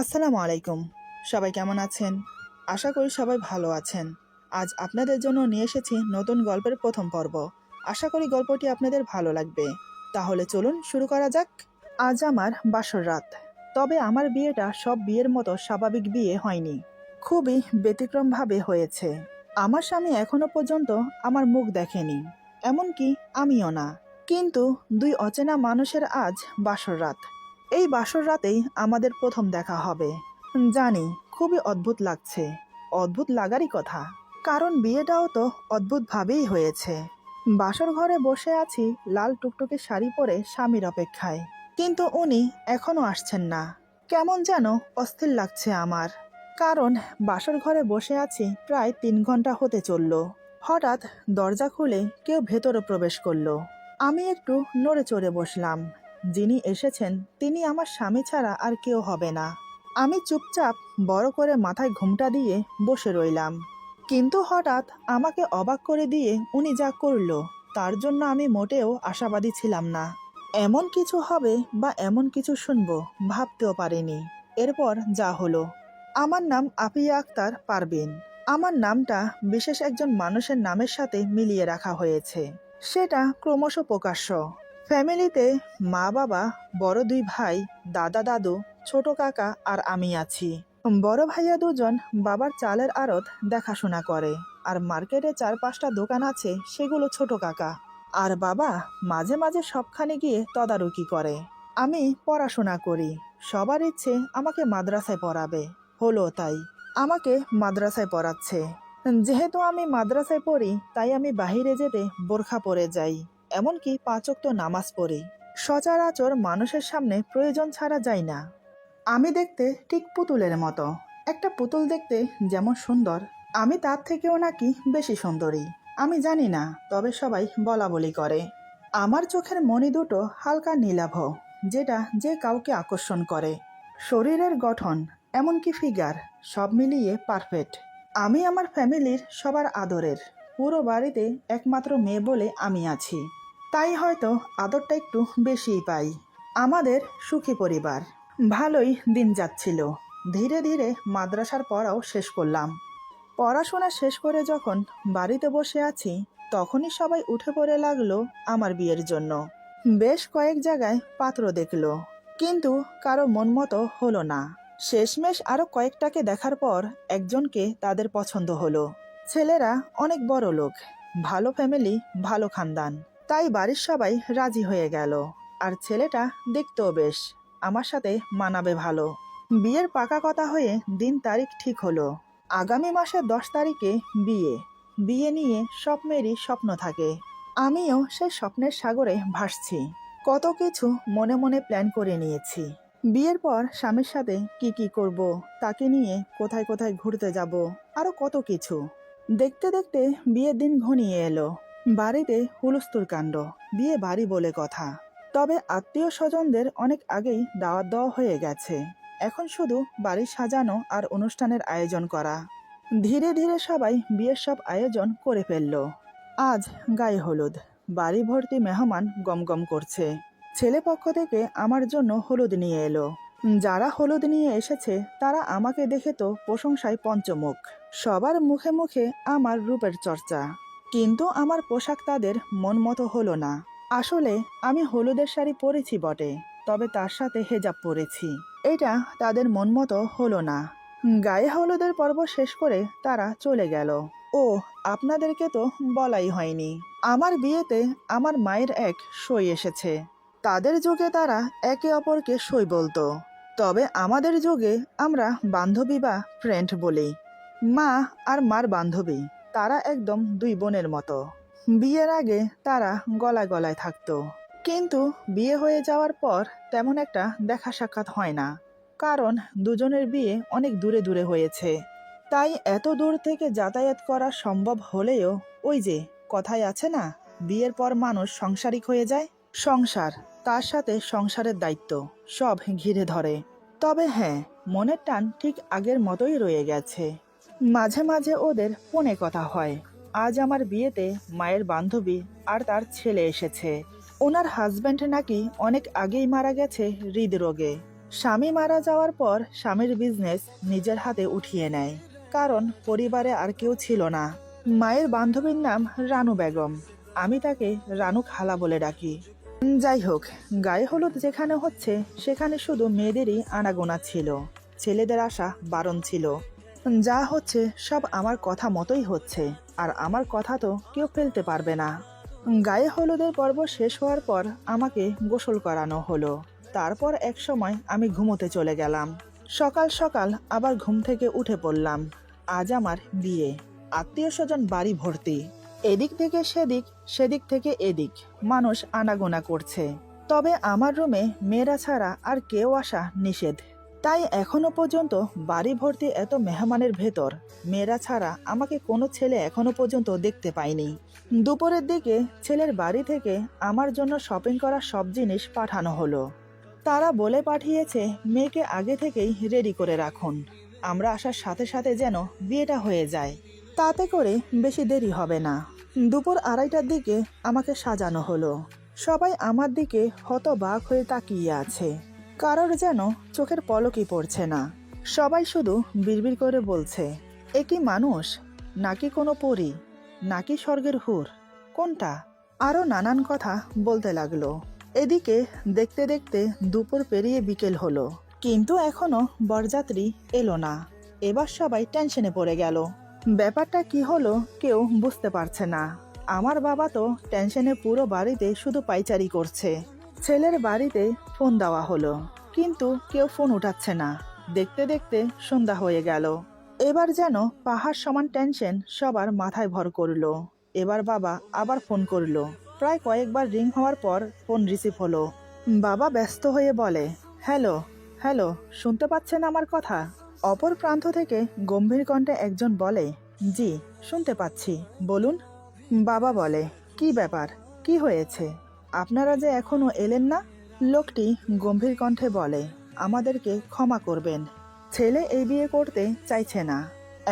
আসসালামু আলাইকুম। সবাই কেমন আছেন? আশা করি সবাই ভালো আছেন। আজ আপনাদের জন্য নিয়ে এসেছি নতুন গল্পের প্রথম পর্ব। আশা করি গল্পটি আপনাদের ভালো লাগবে। তাহলে চলুন শুরু করা যাক। আজ আমার বাসর রাত। তবে আমার বিয়েটা সব বিয়ের মতো স্বাভাবিক বিয়ে হয়নি। খুবই ব্যতিক্রমভাবে হয়েছে। আমার স্বামী এখনো পর্যন্ত আমার মুখ দেখেনি, এমনকি আমিও না। কিন্তু দুই অচেনা মানুষের আজ বাসর রাত। এই বাসর রাতেই আমাদের প্রথম দেখা হবে। জানি, খুবই অদ্ভুত লাগছে। অদ্ভুত লাগারই কথা, কারণ বিয়েটাও তো অদ্ভুতভাবেই হয়েছে। বাসর ঘরে বসে আছি লাল টুকটুকে শাড়ি পরে স্বামীর অপেক্ষায়, কিন্তু উনি এখনো আসছেন না। কেমন যেন অস্থির লাগছে আমার, কারণ বাসর ঘরে বসে আছি প্রায় 3 ঘন্টা হতে চলল। হঠাৎ দরজা খুলে কেউ ভেতরে প্রবেশ করলো। আমি একটু নড়ে চড়ে বসলাম। যিনি এসেছেন তিনি আমার স্বামী ছাড়া আর কেউ হবে না। আমি চুপচাপ বড় করে মাথায় ঘোমটা দিয়ে বসে রইলাম। কিন্তু হঠাৎ আমাকে অবাক করে দিয়ে উনি যা করলো, তার জন্য আমি মোটেও আশাবাদী ছিলাম না। এমন কিছু হবে বা এমন কিছু শুনবো ভাবতেও পারিনি। এরপর যা হলো। আমার নাম আফিয়া আক্তার পারভিন। আমার নামটা বিশেষ একজন মানুষের নামের সাথে মিলিয়ে রাখা হয়েছে। সেটা ক্রমশ প্রকাশ্য। ফ্যামিলিতে মা বাবা, বড় 2 ভাই, দাদা দাদু, ছোট কাকা আর আমি আছি। বড় ভাইয়া 2জন বাবার চালের আড়ত দেখাশোনা করে, আর মার্কেটে 4-5টা দোকান আছে, সেগুলো ছোট কাকা। আর বাবা মাঝে মাঝে সবখানে গিয়ে তদারকি করে। আমি পড়াশোনা করি। সবার ইচ্ছে আমাকে মাদ্রাসায় পড়াবে, হলো তাই। আমাকে মাদ্রাসায় পড়াচ্ছে। যেহেতু আমি মাদ্রাসায় পড়ি, তাই আমি বাহিরে যেতে বোরখা পরে যাই, এমনকি 5 ওয়াক্ত নামাজ পড়ি। সচরাচর মানুষের সামনে প্রয়োজন ছাড়া যাই না। আমি দেখতে ঠিক পুতুলের মতো। একটা পুতুল দেখতে যেমন সুন্দর, আমি তার থেকেও নাকি বেশি সুন্দরী। আমি জানি না, তবে সবাই বলা বলি করে। আমার চোখের মণি দুটো হালকা নীলাভ, যেটা যে কাউকে আকর্ষণ করে। শরীরের গঠন, এমনকি ফিগার, সব মিলিয়ে পারফেক্ট। আমি আমার ফ্যামিলির সবার আদরের। পুরো বাড়িতে একমাত্র মেয়ে বলে আমি আছি, তাই হয়তো আদরটা একটু বেশিই পাই। আমাদের সুখী পরিবার। ভালোই দিন যাচ্ছিল। ধীরে ধীরে মাদ্রাসার পড়াও শেষ করলাম। পড়াশোনা শেষ করে যখন বাড়িতে বসে আছি, তখনই সবাই উঠে পড়ে লাগলো আমার বিয়ের জন্য। বেশ কয়েক জায়গায় পাত্র দেখলো, কিন্তু কারো মন মতো হলো না। শেষমেশ আরো কয়েকটাকে দেখার পর একজনকে তাদের পছন্দ হলো। ছেলেরা অনেক বড় লোক, ভালো ফ্যামিলি, ভালো খানদান, তাই বাড়ির সবাই রাজি হয়ে গেল। আর ছেলেটা দেখতেও বেশ, আমার সাথে মানাবে ভালো। বিয়ের পাকা কথা হয়ে দিন তারিখ ঠিক হলো। আগামী মাসের 10 তারিখে বিয়ে। বিয়ে নিয়ে সব মেয়েরই স্বপ্ন থাকে। আমিও সেই স্বপ্নের সাগরে ভাসছি। কত কিছু মনে মনে প্ল্যান করে নিয়েছি। বিয়ের পর স্বামীর সাথে কি কি করব, তাকে নিয়ে কোথায় কোথায় ঘুরতে যাব, আরো কত কিছু। দেখতে দেখতে বিয়ের দিন ঘনিয়ে এলো। বাড়িতে হুলস্থুল কাণ্ড। বিয়ে বাড়ি বলে কথা, তবে আত্মীয় স্বজনদের অনেক আগেই দাওয়াত দেওয়া হয়ে গেছে। এখন শুধু বাড়ি সাজানো আর অনুষ্ঠানের আয়োজন করা। ধীরে ধীরে সবাই বিয়ের সব আয়োজন করে ফেলল। আজ গায়ে হলুদ। বাড়ি ভর্তি মেহমান গমগম করছে। ছেলে পক্ষ থেকে আমার জন্য হলুদ নিয়ে এলো। যারা হলুদ নিয়ে এসেছে তারা আমাকে দেখে তো প্রশংসায় পঞ্চমুখ। সবার মুখে মুখে আমার রূপের চর্চা, কিন্তু আমার পোশাক তাদের মন মতো হলো না। আসলে আমি হলুদের শাড়ি পরেছি বটে, তবে তার সাথে হেজাব পরেছি। এটা তাদের মন মতো হলো না। গায়ে হলুদের পর্ব শেষ করে তারা চলে গেল। ও, আপনাদেরকে তো বলাই হয়নি, আমার বিয়েতে আমার মায়ের এক সই এসেছে। তাদের যুগে তারা একে অপরকে সই বলতো, তবে আমাদের যুগে আমরা বান্ধবী বা ফ্রেন্ড বলি। মা আর মার বান্ধবী, তারা একদম 2 বোনের মতো। বিয়ের আগে তারা গলায় গলায় থাকতো, কিন্তু বিয়ে হয়ে যাওয়ার পর তেমন একটা দেখা সাক্ষাৎ হয় না, কারণ দুজনের বিয়ে অনেক দূরে দূরে হয়েছে। তাই এত দূর থেকে যাতায়াত করা সম্ভব হলেও ওই যে কথাই আছে না, বিয়ের পর মানুষ সংসারিক হয়ে যায়। সংসার, তার সাথে সংসারের দায়িত্ব, সব ঘিরে ধরে। তবে হ্যাঁ, মনের টান ঠিক আগের মতোই রয়ে গেছে। মাঝে মাঝে ওদের ফোনে কথা হয়। আজ আমার বিয়েতে মায়ের বান্ধবী আর তার ছেলে এসেছে। ওনার হাজব্যান্ড নাকি অনেক আগেই মারা গেছে হৃদরোগে। স্বামী মারা যাওয়ার পর স্বামীর বিজনেস নিজের হাতে উঠিয়ে নেয়, কারণ পরিবারে আর কেউ ছিল না। মায়ের বান্ধবীর নাম রানু বেগম, আমি তাকে রানু খালা বলে ডাকি। যাই হোক, গায়ে হলুদ যেখানে হচ্ছে সেখানে শুধু মেয়েদেরই আনাগোনা ছিল, ছেলেদের আসা বারণ ছিল। যা হচ্ছে সব আমার কথা মতোই হচ্ছে, আর আমার কথা তো কেউ ফেলতে পারবে না। গায়ে হলুদের পর্ব শেষ হওয়ার পর আমাকে গোসল করানো হলো। তারপর এক সময় আমি ঘুমোতে চলে গেলাম। সকাল সকাল আবার ঘুম থেকে উঠে পড়লাম। আজ আমার বিয়ে, আত্মীয় স্বজন বাড়ি ভর্তি, এদিক থেকে সেদিক, সেদিক থেকে এদিক মানুষ আনাগোনা করছে। তবে আমার রুমে মেয়েরা ছাড়া আর কেউ আসা নিষেধ, তাই এখনো পর্যন্ত বাড়ি ভর্তি এত মেহমানের ভেতর মেয়েরা ছাড়া আমাকে কোনো ছেলে এখনো পর্যন্ত দেখতে পায়নি। দুপুরের দিকে ছেলের বাড়ি থেকে আমার জন্য শপিং করা সব জিনিস পাঠানো হলো। তারা বলে পাঠিয়েছে মেয়েকে আগে থেকেই রেডি করে রাখুন, আমরা আসার সাথে সাথে যেন বিয়েটা হয়ে যায়, তাতে করে বেশি দেরি হবে না। দুপুর 2:30টার দিকে আমাকে সাজানো হলো। সবাই আমার দিকে হতবাক হয়ে তাকিয়ে আছে, কারোর যেন চোখের পলকই পড়ছে না। সবাই শুধু বিড়বিড় করে বলছে, এ কি মানুষ, নাকি কোনো পরী, নাকি স্বর্গের হুর, কোনটা? আরও নানান কথা বলতে লাগলো। এদিকে দেখতে দেখতে দুপুর পেরিয়ে বিকেল হলো, কিন্তু এখনো বরযাত্রী এলো না। এবার সবাই টেনশনে পড়ে গেল। ব্যাপারটা কি হলো কেউ বুঝতে পারছে না। আমার বাবা তো টেনশনে পুরো বাড়িতে শুধু পাইচারি করছে। ছেলের বাড়িতে ফোন দেওয়া হলো, কিন্তু কেউ ফোন উঠাচ্ছে না। দেখতে দেখতে সন্ধ্যা হয়ে গেল। এবার যেন পাহাড় সমান টেনশন সবার মাথায় ভর করলো। এবার বাবা আবার ফোন করলো। প্রায় কয়েকবার রিং হওয়ার পর ফোন রিসিভ হলো। বাবা ব্যস্ত হয়ে বলে, হ্যালো হ্যালো, শুনতে পাচ্ছেন আমার কথা? অপর প্রান্ত থেকে গম্ভীর কণ্ঠে একজন বলে, জি শুনতে পাচ্ছি, বলুন। বাবা বলে, কি ব্যাপার, কি হয়েছে, আপনারা যে এখনো এলেন না? লোকটি গম্ভীর কণ্ঠে বলে, আমাদেরকে ক্ষমা করবেন, ছেলে এই বিয়ে করতে চাইছে না।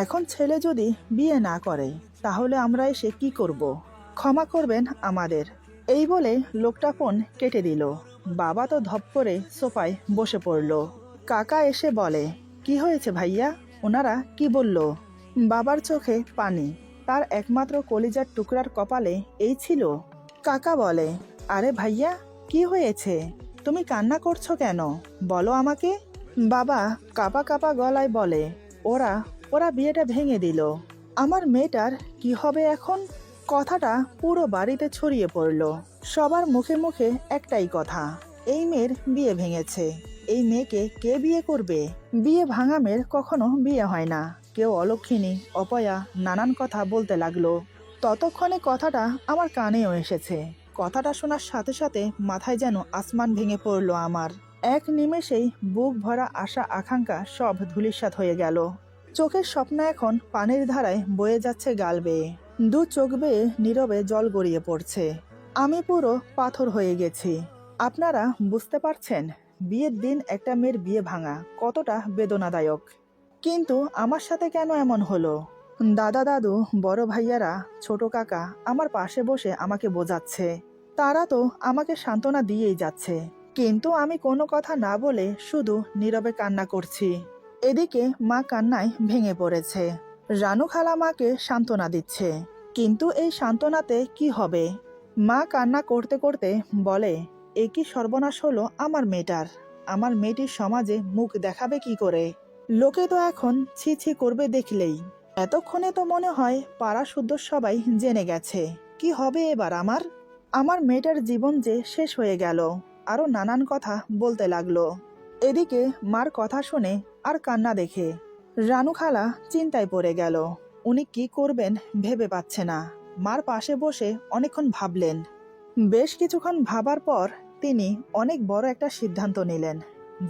এখন ছেলে যদি বিয়ে না করে তাহলে আমরা এসে কি করব? ক্ষমা করবেন আমাদের। এই বলে লোকটা ফোন কেটে দিল। বাবা তো ধপ করে সোফায় বসে পড়ল। কাকা এসে বলে, কি হয়েছে ভাইয়া, ওনারা কি বলল? বাবার চোখে পানি, তার একমাত্র কলিজার টুকরার কপালে এই ছিল। কাকা বলে, আরে ভাইয়া কি হয়েছে, তুমি কান্না করছো কেন, বলো আমাকে। বাবা কাপা কাপা গলায় বলে, ওরা ওরা বিয়েটা ভেঙে দিল, আমার মেয়েটার কি হবে এখন? কথাটা পুরো বাড়িতে ছড়িয়ে পড়ল। সবার মুখে মুখে একটাই কথা, এই মেয়ের বিয়ে ভেঙেছে। এই মেয়েকে কে বিয়ে করবে? বিয়ে ভাঙা মেয়ের কখনো বিয়ে হয় না। কেউ অলক্ষিণী, অপয়া, নানান কথা বলতে লাগলো। ততক্ষণে কথাটা আমার কানেও এসেছে। কথাটা শোনার সাথে সাথে মাথায় যেন আসমান ভেঙে পড়লো আমার। এক নিমেষেই বুক ভরা আশা আকাঙ্ক্ষা সব ধূলিসাৎ হয়ে গেল। চোখের স্বপ্ন এখন পানির ধারায় বয়ে যাচ্ছে গাল বেয়ে। দু চোখ বেয়ে নীরবে জল গড়িয়ে পড়ছে। আমি পুরো পাথর হয়ে গেছি। আপনারা বুঝতে পারছেন বিয়ের দিন একটা মেয়ের বিয়ে ভাঙা কতটা বেদনাদায়ক। কিন্তু আমার সাথে কেন এমন হলো? দাদা দাদু, বড় ভাইয়ারা, ছোট কাকা আমার পাশে বসে আমাকে বোঝাচ্ছে। তারা তো আমাকে সান্ত্বনা দিয়েই যাচ্ছে, কিন্তু আমি কোনো কথা না বলে শুধু নীরবে কান্না করছি। এদিকে মা কান্নায় ভেঙে পড়েছে। রানু খালা মাকে সান্ত্বনা দিচ্ছে, কিন্তু এই সান্ত্বনাতে কি হবে? মা কান্না করতে করতে বলে, এ কি সর্বনাশ হলো আমার মেয়েটার। আমার মেয়েটির সমাজে মুখ দেখাবে কি করে? লোকে তো এখন ছি ছি করবে দেখলেই। এতক্ষণে তো মনে হয় পাড়া শুদ্ধ সবাই জেনে গেছে। কি হবে এবার আমার? আমার মেয়েটার জীবন যে শেষ হয়ে গেল। আরো নানান কথা বলতে লাগলো। এদিকে মার কথা শুনে আর কান্না দেখে রানু খালা চিন্তায় পড়ে গেল। উনি কি করবেন ভেবে পাচ্ছে না। মার পাশে বসে অনেকক্ষণ ভাবলেন। বেশ কিছুক্ষণ ভাবার পর তিনি অনেক বড় একটা সিদ্ধান্ত নিলেন,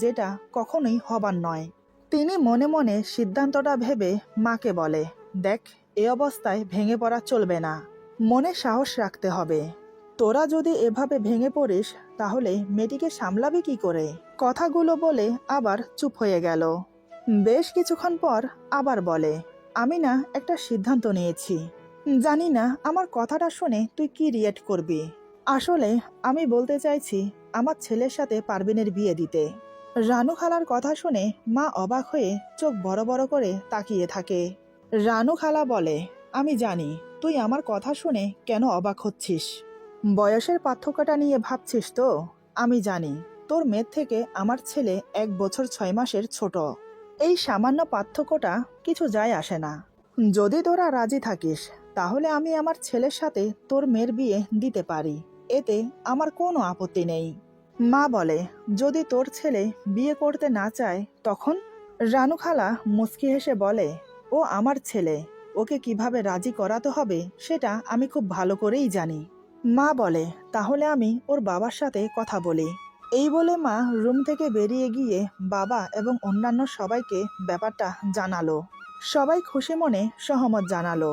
যেটা কখনোই হবার নয়। তিনি মনে মনে সিদ্ধান্তটা ভেবে মাকে বলে, দেখ, এ অবস্থায় ভেঙে পড়া চলবে না, মনে সাহস রাখতে হবে। তোরা যদি এভাবে ভেঙে পড়িস তাহলে মেয়েটিকে সামলাবি কি করে? কথাগুলো বলে আবার চুপ হয়ে গেল। বেশ কিছুক্ষণ পর আবার বলে, আমি না একটা সিদ্ধান্ত নিয়েছি। জানি না আমার কথাটা শুনে তুই কি রিয়েক্ট করবি। আসলে আমি বলতে চাইছি আমার ছেলের সাথে পারভিনের বিয়ে দিতে। রানু খালার কথা শুনে মা অবাক হয়ে চোখ বড় বড় করে তাকিয়ে থাকে। রানু খালা বলে, আমি জানি তুই আমার কথা শুনে কেন অবাক হচ্ছিস। বয়সের পার্থক্যটা নিয়ে ভাবছিস তো? আমি জানি তোর মেয়ের থেকে আমার ছেলে 1 বছর 6 মাসের ছোট। এই সামান্য পার্থক্যটা কিছু যায় আসে না। যদি তোরা রাজি থাকিস তাহলে আমি আমার ছেলের সাথে তোর মেয়ের বিয়ে দিতে পারি, এতে আমার কোনো আপত্তি নেই। মা বলে, যদি তোর ছেলে বিয়ে করতে না চায় তখন? রানু খালা মুচকি হেসে বলে, ও আমার ছেলে, ওকে কিভাবে রাজি করাতে হবে সেটা আমি খুব ভালো করেই জানি। মা বলে, তাহলে আমি ওর বাবার সাথে কথা বলি। এই বলে মা রুম থেকে বেরিয়ে গিয়ে বাবা এবং অন্যান্য সবাইকে ব্যাপারটা জানালো। সবাই খুশি মনে সহমত জানালো।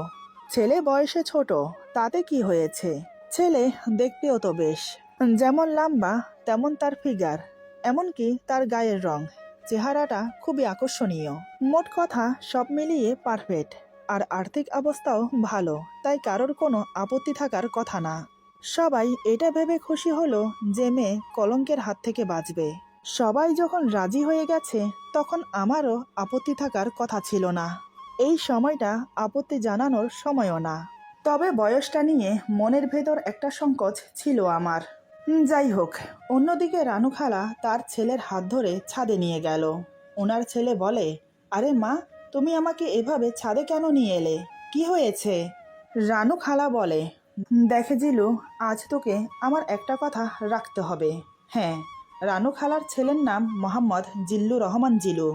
ছেলে বয়সে ছোট, তাতে কি হয়েছে? ছেলে দেখতেও তো বেশ, যেমন লম্বা তেমন তার ফিগার, এমনকি তার গায়ের রং, চেহারাটা খুবই আকর্ষণীয়। মোট কথা সব মিলিয়ে পারফেক্ট। আর আর্থিক অবস্থাও ভালো, তাই কারোর কোনো আপত্তি থাকার কথা না। সবাই এটা ভেবে খুশি হলো যে মেয়ে কলঙ্কের হাত থেকে বাঁচবে। সবাই যখন রাজি হয়ে গেছে তখন আমারও আপত্তি থাকার কথা ছিল না। এই সময়টা আপত্তি জানানোর সময়ও না। তবে বয়সটা নিয়ে মনের ভেতর একটা সংকোচ ছিল আমার। যাই হোক, অন্যদিকে রানু খালা তার ছেলের হাত ধরে ছাদে নিয়ে গেল। ওনার ছেলে বলে, আরে মা, তুমি আমাকে এভাবে ছাদে কেন নিয়ে এলে? কি হয়েছে? রানু খালা বলে, দেখে জিলু, আজ তোকে আমার একটা কথা রাখতে হবে। হ্যাঁ, রানু খালার ছেলের নাম মোহাম্মদ জিল্লুর রহমান জিলু।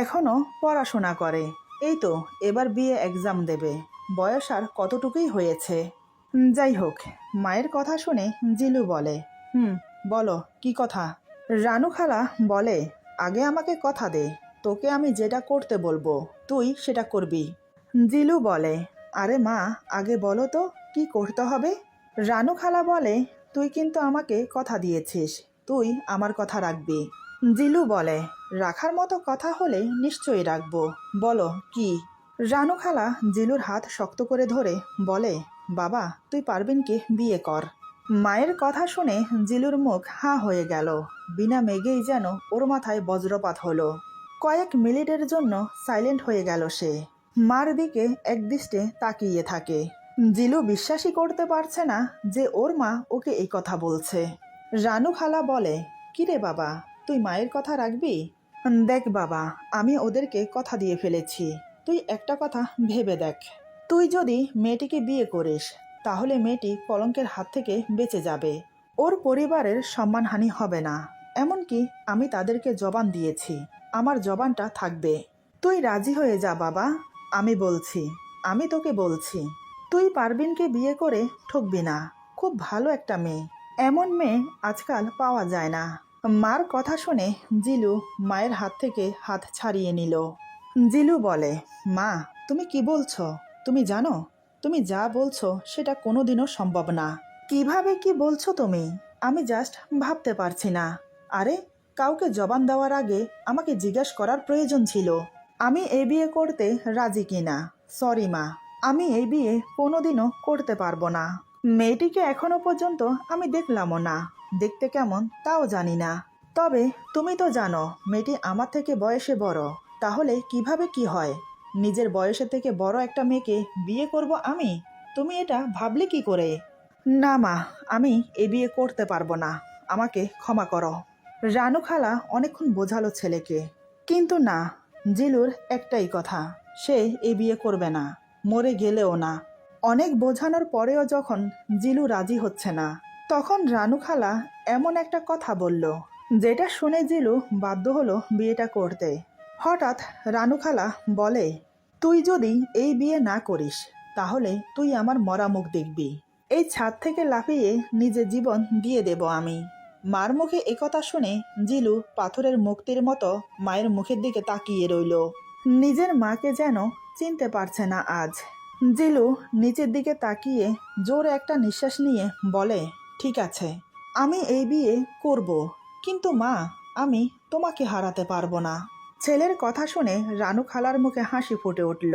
এখনো পড়াশোনা করে। এই তো এবার বিএ এক্সাম দেবে। বয়স আর কতটুকুই হয়েছে। যাই হোক, মায়ের কথা শুনে জিলু বলে, বলো কি কথা? রানু খালা বলে, আগে আমাকে কথা দে, তোকে আমি যেটা করতে বলবো তুই সেটা করবি। জিলু বলে, আরে মা, আগে বলো তো কি করতে হবে? রানু খালা বলে, তুই কিন্তু আমাকে কথা দিয়েছিস, তুই আমার কথা রাখবি। জিলু বলে, রাখার মতো কথা হলে নিশ্চয়ই রাখবো, বলো কি? রানু খালা জিলুর হাত শক্ত করে ধরে বলে, বাবা, তুই পারবিনকে বিয়ে কর। মায়ের কথা শুনে জিলুর মুখ হাঁ হয়ে গেল। বিনা মেঘেই যেন ওর মাথায় বজ্রপাত হলো। কয়েক মিনিটের জন্য সাইলেন্ট হয়ে গেল সে। মার দিকে একদৃষ্টে তাকিয়ে থাকে। জিলু বিশ্বাসই করতে পারছে না যে ওর মা ওকে এই কথা বলছে। রানু খালা বলে, কিরে বাবা, তুই মায়ের কথা রাখবি? দেখ বাবা, আমি ওদেরকে কথা দিয়ে ফেলেছি। তুই একটা কথা ভেবে দেখ, তুই যদি মেয়েটিকে বিয়ে করিস তাহলে মেয়েটি কলঙ্কের হাত থেকে বেঁচে যাবে। ওর পরিবারের সম্মানহানি হবে না। এমনকি আমি তাদেরকে জবান দিয়েছি, আমার জবানটা থাকবে। তুই রাজি হয়ে যা বাবা, আমি বলছি, আমি তোকে বলছি। তুই পারবিনকে বিয়ে করে ঠকবি না। খুব ভালো একটা মেয়ে, এমন মেয়ে আজকাল পাওয়া যায় না। মার কথা শুনে জিলু মায়ের হাত থেকে হাত ছাড়িয়ে নিল। জিলু বলে, মা, তুমি কি বলছো? তুমি জানো তুমি যা বলছো সেটা কোনোদিনও সম্ভব না। কিভাবে কি বলছো তুমি? আমি জাস্ট ভাবতে পারছি না। আরে, কাউকে জবান দেওয়ার আগে আমাকে জিজ্ঞেস করার প্রয়োজন ছিল আমি এই বিয়ে করতে রাজি কিনা। সরি মা, আমি এই বিয়ে কোনোদিনও করতে পারবো না। মেয়েটিকে এখনো পর্যন্ত আমি দেখলামও না, দেখতে কেমন তাও জানি না। তবে তুমি তো জানো মেয়েটি আমার থেকে বয়সে বড়, তাহলে কিভাবে কি হয়? নিজের বয়সের থেকে বড় একটা মেয়েকে বিয়ে করব আমি? তুমি এটা ভাবলে কি করে? না মা, আমি এ বিয়ে করতে পারবো না, আমাকে ক্ষমা করো। রানু খালা অনেকক্ষণ বোঝালো ছেলেকে, কিন্তু না, জিলুর একটাই কথা, সে এ বিয়ে করবে না, মরে গেলেও না। অনেক বোঝানোর পরেও যখন জিলু রাজি হচ্ছে না, তখন রানু খালা এমন একটা কথা বলল যেটা শুনে জিলু বাধ্য হলো বিয়েটা করতে। হঠাৎ রানু খালা বলে, তুই যদি এই বিয়ে না করিস তাহলে তুই আমার মরা মুখ দেখবি। এই ছাদ থেকে লাফিয়ে নিজের জীবন দিয়ে দেব আমি। মার মুখে একথা শুনে জিলু পাথরের মূর্তির মতো মায়ের মুখের দিকে তাকিয়ে রইল। নিজের মাকে যেন চিনতে পারছে না আজ। জিলু নিচের দিকে তাকিয়ে জোরে একটা নিঃশ্বাস নিয়ে বলে, ঠিক আছে, আমি এই বিয়ে করব, কিন্তু মা, আমি তোমাকে হারাতে পারবো না। ছেলের কথা শুনে রানু খালার মুখে হাসি ফুটে উঠল।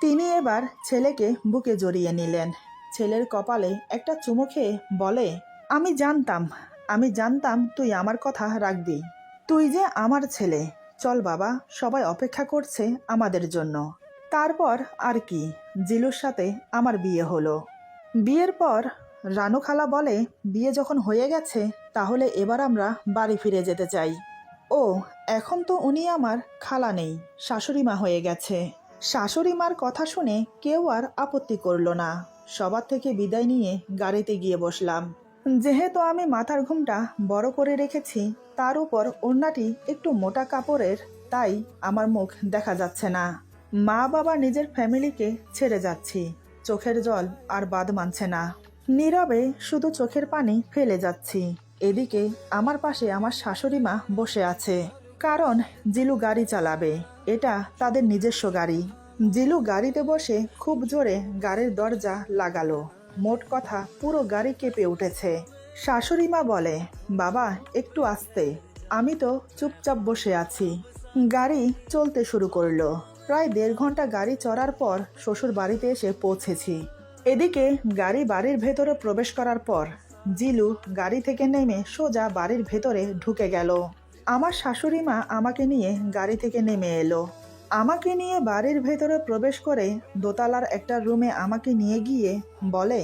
তিনি এবার ছেলেকে বুকে জড়িয়ে নিলেন। ছেলের কপালে একটা চুমু খেয়ে বলে, আমি জানতাম তুই আমার কথা রাখবি। তুই যে আমার ছেলে, চল বাবা, সবাই অপেক্ষা করছে আমাদের জন্য। তারপর আর কি, জিলুর সাথে আমার বিয়ে হলো। বিয়ের পর রানু খালা বলে, বিয়ে যখন হয়ে গেছে তাহলে এবার আমরা বাড়ি ফিরে যেতে চাই। ও, এখন তো উনি আমার খালা নেই, শাশুড়ি মা হয়ে গেছে। শাশুড়ি মার কথা শুনে কেউ আর আপত্তি করলো না। সবার থেকে বিদায় নিয়ে গাড়িতে গিয়ে বসলাম। যেহেতু আমি মাথার ঘুমটা বড় করে রেখেছি, তার উপর ওড়নাটি একটু মোটা কাপড়ের, তাই আমার মুখ দেখা যাচ্ছে না। মা বাবা নিজের ফ্যামিলিকে ছেড়ে যাচ্ছি, চোখের জল আর বাদ মানছে না। নীরবে শুধু চোখের পানি ফেলে যাচ্ছি। এদিকে আমার পাশে আমার শাশুড়ি মা বসে আছে, কারণ জিলু গাড়ি চালাবে, এটা তাদের নিজস্ব গাড়ি। জিলু গাড়িতে বসে খুব জোরে গাড়ির দরজা লাগালো। মোট কথা পুরো গাড়ি কেঁপে উঠেছে। শাশুড়ি মা বলে, বাবা একটু আস্তে। আমি তো চুপচাপ বসে আছি। গাড়ি চলতে শুরু করলো। প্রায় 1.5 ঘন্টা গাড়ি চড়ার পর শ্বশুর বাড়িতে এসে পৌঁছেছি। এদিকে গাড়ি বাড়ির ভেতরে প্রবেশ করার পর জিলু গাড়ি থেকে নেমে সোজা বাড়ির ভেতরে ঢুকে গেল। আমার শাশুড়ি মা আমাকে নিয়ে গাড়ি থেকে নেমে এলো। আমাকে নিয়ে বাড়ির ভেতরে প্রবেশ করে দোতলার একটা রুমে আমাকে নিয়ে গিয়ে বলে,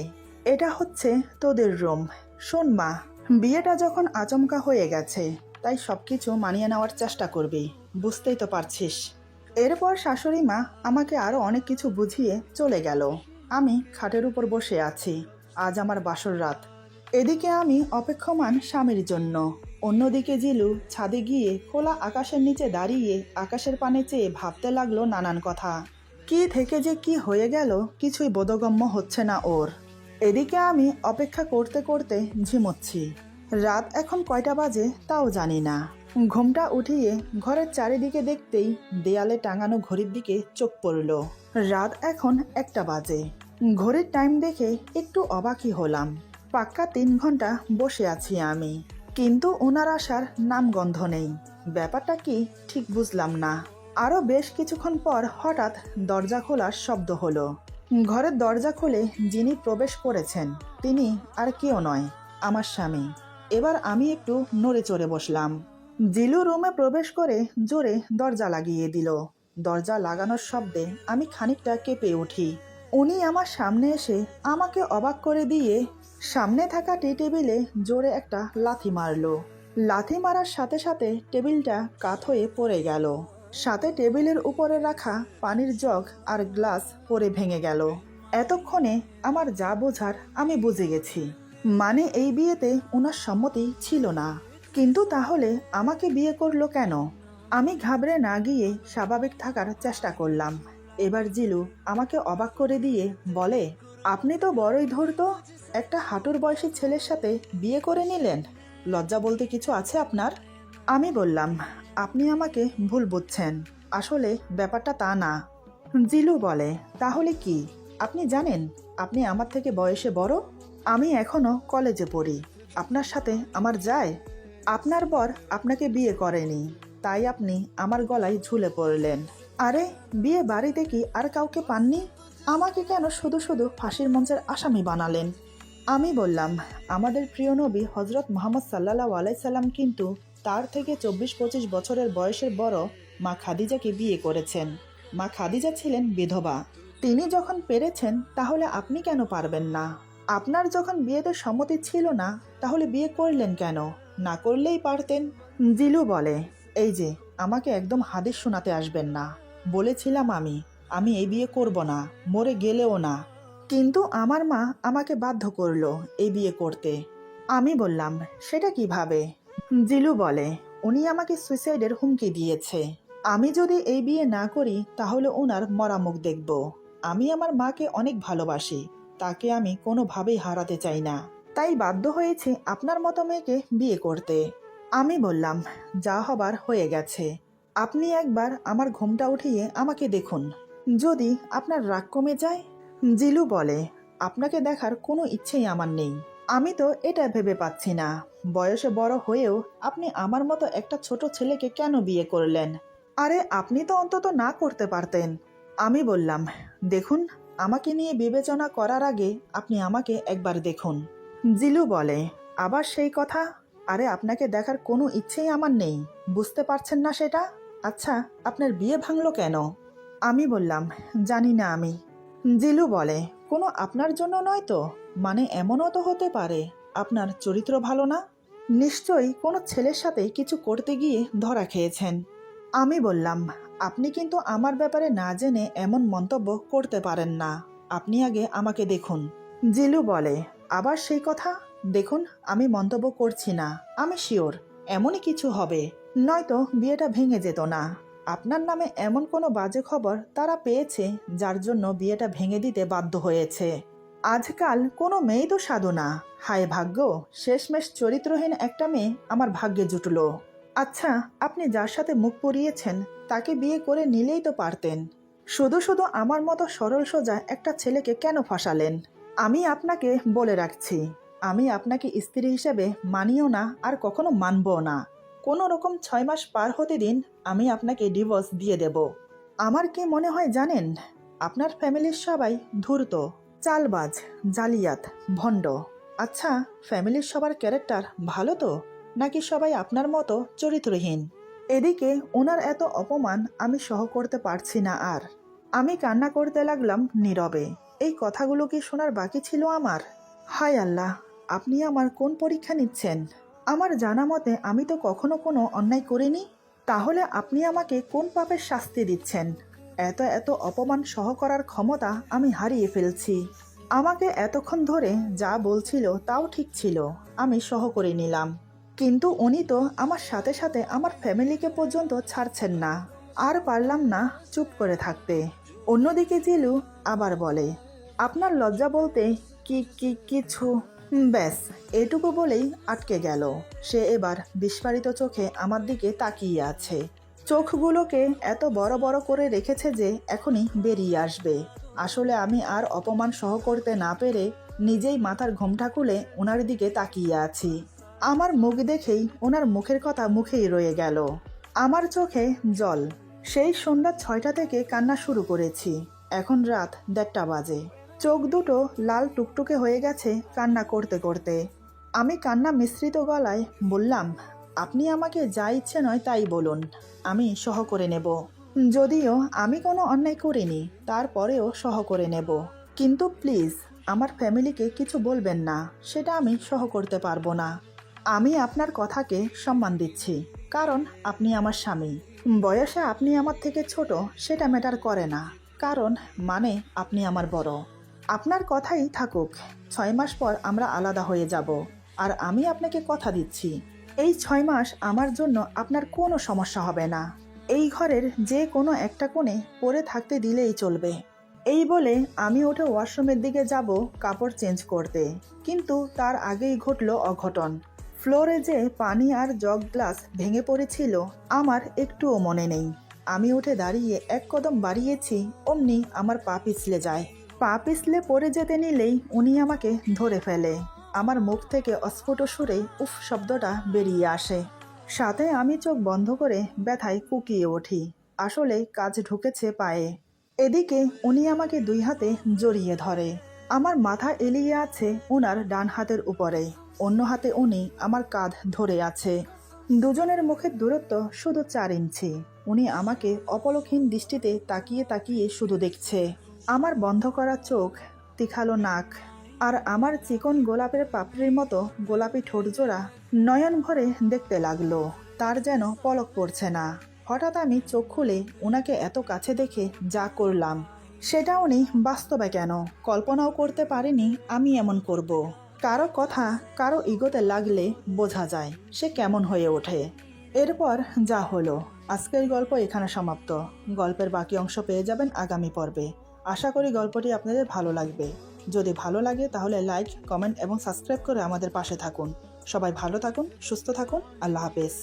এটা হচ্ছে তোদের রুম। শোন মা, বিয়েটা যখন আচমকা হয়ে গেছে, তাই সবকিছু মানিয়ে নেওয়ার চেষ্টা করবি, বুঝতেই তো পারছিস। এরপর শাশুড়ি মা আমাকে আরো অনেক কিছু বুঝিয়ে চলে গেল। আমি খাটের উপর বসে আছি। আজ আমার বাসর রাত। এদিকে আমি অপেক্ষমান স্বামীর জন্য। অন্যদিকে জিলু ছাদে গিয়ে খোলা আকাশের নিচে দাঁড়িয়ে আকাশের পানে চেয়ে ভাবতে লাগলো নানান কথা। কি থেকে যে কি হয়ে গেল কিছুই বোধগম্য হচ্ছে না ওর। এদিকে আমি অপেক্ষা করতে করতে ঝিমোচ্ছি। রাত এখন কয়টা বাজে তাও জানি না। ঘুমটা উঠিয়ে ঘরের চারিদিকে দেখতেই দেয়ালে টাঙানো ঘড়ির দিকে চোখ পড়ল। রাত এখন 1টা বাজে। ঘড়ির টাইম দেখে একটু অবাকই হলাম। পাক্কা 3 ঘন্টা বসে আছি আমি, কিন্তু ওনার আসার নামগন্ধ নেই। ব্যাপারটা কি ঠিক বুঝলাম না। আরো বেশ কিছুক্ষণ পর হঠাৎ দরজা খোলার শব্দ হলো। ঘরের দরজা খুলে যিনি প্রবেশ করেছেন তিনি আর কেউ নয়, আমার স্বামী। এবার আমি একটু নড়ে চড়ে বসলাম। জিলু রুমে প্রবেশ করে জোরে দরজা লাগিয়ে দিল। দরজা লাগানোর শব্দে আমি খানিকটা কেঁপে উঠি। উনি আমার সামনে এসে আমাকে অবাক করে দিয়ে সামনে থাকা টি টেবিলে জোরে একটা লাথি মারলো। লাথি মারার সাথে সাথে টেবিলটা কাত হয়ে পড়ে গেল। সাথে টেবিলের উপরে রাখা পানির জগ আর গ্লাস পড়ে ভেঙে গেল। এতক্ষণে আমার যা বোঝার আমি বুঝে গেছি। মানে এই বিয়েতে ওনার সম্মতি ছিল না। কিন্তু তাহলে আমাকে বিয়ে করলো কেন? আমি ঘাবড়ে না গিয়ে স্বাভাবিক থাকার চেষ্টা করলাম। এবার জিলু আমাকে অবাক করে দিয়ে বলে, আপনি তো বড়ই ধূর্ত। একটা হাঁটুর বয়সী ছেলের সাথে বিয়ে করে নিলেন। লজ্জা বলতে কিছু আছে আপনার? আমি বললাম, আপনি আমাকে ভুল বুঝছেন, আসলে ব্যাপারটা তা না। জিলু বলে, তাহলে কি? আপনি জানেন আপনি আমার থেকে বয়সে বড়। আমি এখনো কলেজে পড়ি। আপনার সাথে আমার যায়? আপনার বর আপনাকে বিয়ে করেনি, তাই আপনি আমার গলায় ঝুলে পড়লেন। আরে, বিয়ে বাড়িতে কি আর কাউকে পাননি? আমাকে কেন শুধু শুধু ফাঁসির মঞ্চের আসামি বানালেন? আমি বললাম, আমাদের প্রিয় নবী হজরত মুহাম্মদ সাল্লাল্লাহু আলাইহি সাল্লাম কিন্তু তার থেকে 24-25 বছরের বয়সের বড় মা খাদিজাকে বিয়ে করেছেন। মা খাদিজা ছিলেন বিধবা। তিনি যখন পেরেছেন, তাহলে আপনি কেন পারবেন না? আপনার যখন বিয়েতে সম্মতি ছিল না, তাহলে বিয়ে করলেন কেন? না করলেই পারতেন। জিলু বলে, এই যে, আমাকে একদম হাদিস শোনাতে আসবেন না। বলেছিলাম আমি এই বিয়ে করব না, মরে গেলেও না। কিন্তু আমার মা আমাকে বাধ্য করলো এই বিয়ে করতে। আমি বললাম, সেটা কিভাবে? জিলু বলে, উনি আমাকে সুইসাইডের হুমকি দিয়েছে। আমি যদি এই বিয়ে না করি তাহলে ওনার মরা মুখ দেখব। আমি আমার মাকে অনেক ভালোবাসি, তাকে আমি কোনোভাবেই হারাতে চাই না। তাই বাধ্য হয়েছে আপনার মতো মেয়েকে বিয়ে করতে। আমি বললাম, যা হবার হয়ে গেছে। আপনি একবার আমার ঘুমটা উঠিয়ে আমাকে দেখুন, যদি আপনার রাগ কমে যায়। জিলু বলে, আপনাকে দেখার কোনো ইচ্ছেই আমার নেই। আমি তো এটা ভেবে পাচ্ছি না, বয়সে বড় হয়েও আপনি আমার মতো একটা ছোট ছেলেকে কেন বিয়ে করলেন? আরে, আপনি তো অন্তত না করতে পারতেন। আমি বললাম, দেখুন, আমাকে নিয়ে বিবেচনা করার আগে আপনি আমাকে একবার দেখুন। জিলু বলে, আবার সেই কথা? আরে আপনাকে দেখার কোনো ইচ্ছেই আমার নেই, বুঝতে পারছেন না সেটা? আচ্ছা, আপনার বিয়ে ভাঙলো কেন? আমি বললাম, জানি না আমি। জিলু বলে, কোনো আপনার জন্য নয় তো? মানে এমনও তো হতে পারে আপনার চরিত্র ভালো না। নিশ্চয়ই কোনো ছেলের সাথে কিছু করতে গিয়ে ধরা খেয়েছেন। আমি বললাম, আপনি কিন্তু আমার ব্যাপারে না জেনে এমন মন্তব্য করতে পারেন না। আপনি আগে আমাকে দেখুন। জিলু বলে, আবার সেই কথা? দেখুন, আমি মন্তব্য করছি না, আমি শিওর এমনই কিছু হবে, নয়তো বিয়েটা ভেঙে যেত না। আপনার নামে এমন কোনো বাজে খবর তারা পেয়েছে যার জন্য বিয়েটা ভেঙে দিতে বাধ্য হয়েছে। আজকাল কোনো মেয়েই তো সাধু না। হায় ভাগ্য, শেষমেশ চরিত্রহীন একটা মেয়ে আমার ভাগ্যে জুটলো। আচ্ছা, আপনি যার সাথে মুখ পুড়িয়েছেন তাকে বিয়ে করে নিলেই তো পারতেন। শুধু শুধু আমার মতো সরল সোজা একটা ছেলেকে কেন ফাঁসালেন? আমি আপনাকে বলে রাখছি, আমি আপনাকে স্ত্রী হিসেবে মানিও না, আর কখনো মানবও না। কোনো রকম 6 মাস পার হতে দিন, আমি আপনাকে ডিভোর্স দিয়ে দেব। আমার কি মনে হয় জানেন? আপনার ফ্যামিলির সবাই ধূর্ত, চালবাজ, জালিয়াত, ভণ্ড। আচ্ছা, ফ্যামিলির সবার ক্যারেক্টার ভালো তো, নাকি সবাই আপনার মতো চরিত্রহীন? এদিকে ওনার এত অপমান আমি সহ করতে পারছি না আর। আমি কান্না করতে লাগলাম নীরবে। এই কথাগুলো কি শোনার বাকি ছিল আমার? হায় আল্লাহ, আপনি আমার কোন পরীক্ষা নিচ্ছেন? আমার জানা মতে আমি তো কখনো কোনো অন্যায় করিনি। তাহলে আপনি আমাকে কোন পাপের শাস্তি দিচ্ছেন? এত এত অপমান সহ করার ক্ষমতা আমি হারিয়ে ফেলছি। আমাকে এতক্ষণ ধরে যা বলছিল তাও ঠিক ছিল, আমি সহ করে নিলাম। কিন্তু উনি তো আমার সাথে সাথে আমার ফ্যামিলিকে পর্যন্ত ছাড়ছেন না। আর পারলাম না চুপ করে থাকতে। অন্যদিকে জিলু আবার বলে, আপনার লজ্জা বলতে কি কি কিছু? ব্যাস, এটুকু বলেই আটকে গেল। সে এবার বিস্ফারিত চোখে আমার দিকে তাকিয়ে আছে। চোখগুলোকে এত বড় বড় করে রেখেছে যে এখনই বেরিয়ে আসবে। আসলে আমি আর অপমান সহ করতে না পেরে নিজেই মাথার ঘোমটা খুলে ওনার দিকে তাকিয়ে আছি। আমার মুখ দেখেই ওনার মুখের কথা মুখেই রয়ে গেল। আমার চোখে জল। সেই সন্ধ্যা 6টা থেকে কান্না শুরু করেছি, এখন রাত 1:30 বাজে। চোখ দুটো লাল টুকটুকে হয়ে গেছে কান্না করতে করতে। আমি কান্না মিশ্রিত গলায় বললাম, আপনি আমাকে যা ইচ্ছে নয় তাই বলুন, আমি সহ করে নেব। যদিও আমি কোনো অন্যায় করিনি, তারপরেও সহ করে নেব। কিন্তু প্লিজ আমার ফ্যামিলিকে কিছু বলবেন না, সেটা আমি সহ করতে পারবো না। আমি আপনার কথাকে সম্মান দিচ্ছি, কারণ আপনি আমার স্বামী। বয়সে আপনি আমার থেকে ছোট সেটা ম্যাটার করে না, কারণ মানে আপনি আমার বড়। আপনার কথাই থাকুক, 6 মাস পর আমরা আলাদা হয়ে যাব। আর আমি আপনাকে কথা দিচ্ছি, এই 6 মাস আমার জন্য আপনার কোনো সমস্যা হবে না। এই ঘরের যে কোনো একটা কোণে পড়ে থাকতে দিলেই চলবে। এই বলে আমি উঠে ওয়াশরুমের দিকে যাব কাপড় চেঞ্জ করতে, কিন্তু তার আগেই ঘটল অঘটন। ফ্লোরে যে পানি আর জগ গ্লাস ভেঙে পড়েছিল আমার একটুও মনে নেই। আমি উঠে দাঁড়িয়ে এক কদম বাড়িয়েছি, অমনি আমার পা পিছলে যায়। পা পিছলে পড়ে যেতে নিলেই উনি আমাকে ধরে ফেলে। আমার মুখ থেকে অস্ফুট সুরে উফ শব্দটা বেরিয়ে আসে। সাথে আমি চোখ বন্ধ করে ব্যথায় কুকিয়ে উঠি। আসলে কাজ ঢুকেছে পায়ে। এদিকে উনি আমাকে 2 হাতে জড়িয়ে ধরে। আমার মাথা এলিয়ে আছে ওনার ডান হাতের উপরে, অন্য হাতে উনি আমার কাঁধ ধরে আছে। দুজনের মুখের দূরত্ব শুধু 4 ইঞ্চি। উনি আমাকে অপলকহীন দৃষ্টিতে তাকিয়ে তাকিয়ে শুধু দেখছে। আমার বন্ধ করা চোখ, তীখালো নাক, আর আমার চিকন গোলাপের পাপড়ির মতো গোলাপি ঠোঁটজোড়া নয়ন ভরে দেখতে লাগলো। তার যেন পলক পড়ছে না। হঠাৎ আমি চোখ খুলে ওনাকে এত কাছে দেখে যা করলাম, সেটা উনি বাস্তবে কেন কল্পনাও করতে পারেনি আমি এমন করব। কারো কথা কারো ইগোতে লাগলে বোঝা যায় সে কেমন হয়ে ওঠে। এরপর যা হলো, আজকের গল্প এখানে সমাপ্ত। গল্পের বাকি অংশ পেয়ে যাবেন আগামী পর্বে। আশা করি গল্পটি আপনাদের ভালো লাগবে। যদি ভালো লাগে তাহলে লাইক, কমেন্ট এবং সাবস্ক্রাইব করে আমাদের পাশে থাকুন। সবাই ভালো থাকুন, সুস্থ থাকুন। আল্লাহ হাফেজ।